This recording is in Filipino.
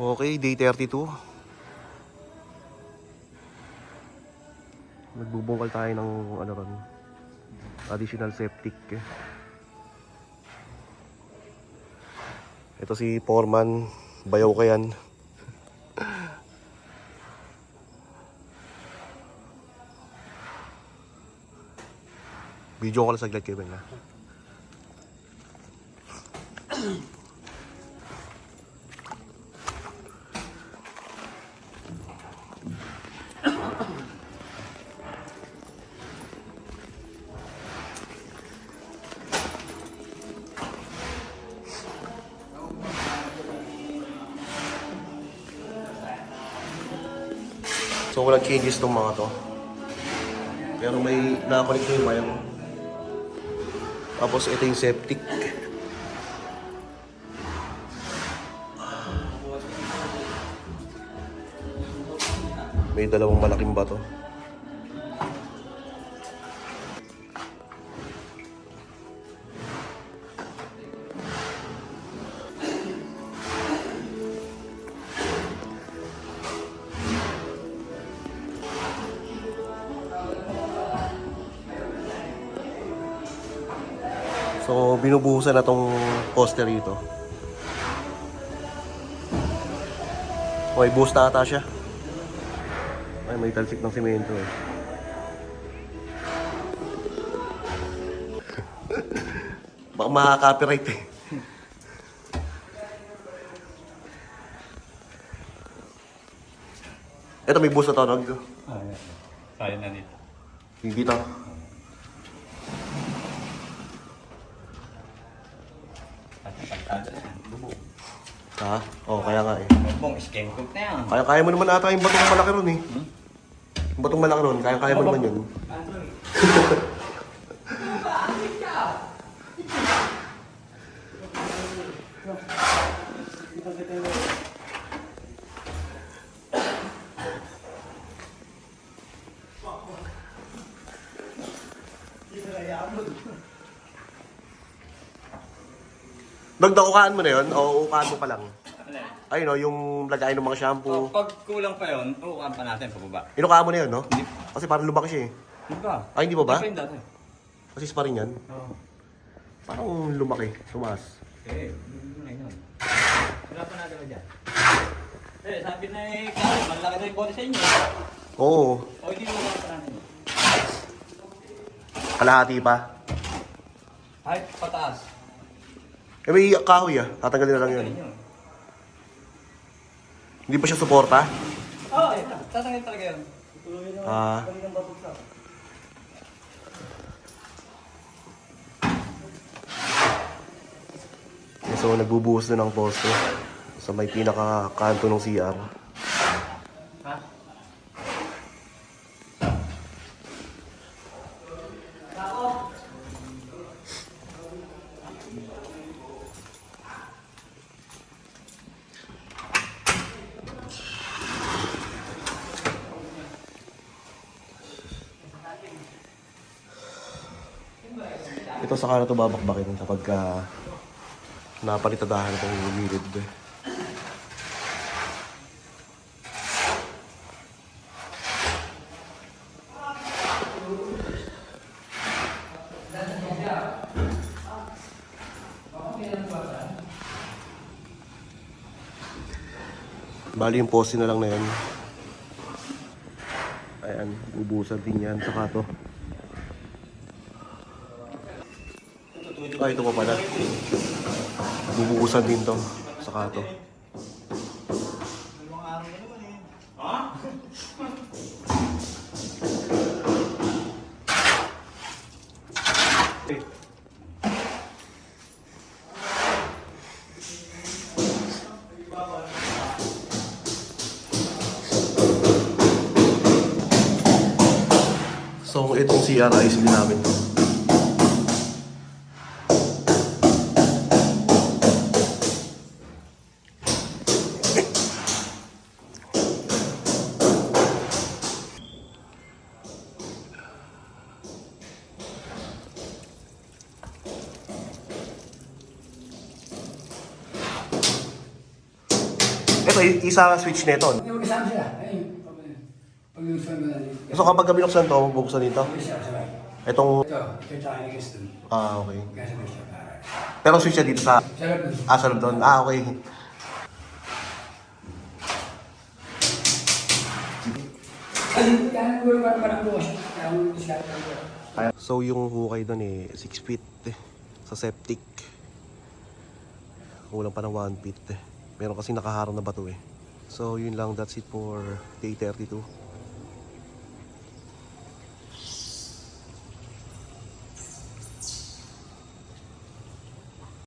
Okay, day 32. Magbubungkal tayo ng ano ron, additional septic. Ito si Foreman, bayaw ka yan. Video ko lang saglit kayo na. So walang changes tong mga to. Pero may nakakulik na yung wire. Tapos ito yung septic. May dalawang malaking bato. So, binubuhusan na tong poster rito. Okay, buhos na ata siya. Ay, may talsik ng semento eh. Baka makaka-copyright eh. Ito, may buhos na tunog. Kaya na nito. Dito. Ha? Oo, kaya nga eh. Bong, scam cook na yan. Kaya mo naman ata yung batong malaki ron eh. Yung batong malaki ron, kaya mo naman yun. Ukaan mo na yun o ukaan mo pa lang? Ayun o, yung lagayin ng mga shampoo. Pag kulang pa yun, uukan pa natin pababa. Inukaan mo na yun, no? Hindi. Kasi parang lumaki siya eh. Hindi ba? Ay, hindi pa ba? Hindi pa yung dati. Kasi pa rin yan. Oo. Parang lumaki, tumaas. Yun na yun. Wala pa natin dyan. Sabi na eh, Karen, malaki na yung body sa inyo. Oo, O hindi mo pa natin. kalahati pa. Ay, pataas. Eh may kahoy ah, tatanggalin na lang yun. Hindi pa siya suporta? Oo, tatanggalin talaga yun. Ah. So nagbubuhos na ng poste sa may pinaka-kanto ng CR. Ha? Ito saka na ito babakbakin kapag napalitadahan itong gilid. Bali yung poste na lang na yan. Ayan, bubusan din yan. Saka to. Ay, ito pa pala. Bubuusan din to. Saka to. So, itong CR ayos din namin to. Ito, isa switch nito. Hindi mo kasama sila. Ayun. Pag yung fan mo na dito. So kapag binuksan to, bubuksan dito. Hindi siya sabay. Itong, Ito tsaka yung gusto. okay. Kasabay siya para. Pero switch siya dito sa, Sarap dun. sa loob doon. Okay. Kaya ko parang bukas. Kaya mo discard ko. So yung hukay doon 6 feet sa septic. Kulang pa ng 1 feet. Meron kasi nakaharang na bato So yun lang, that's it for day 32.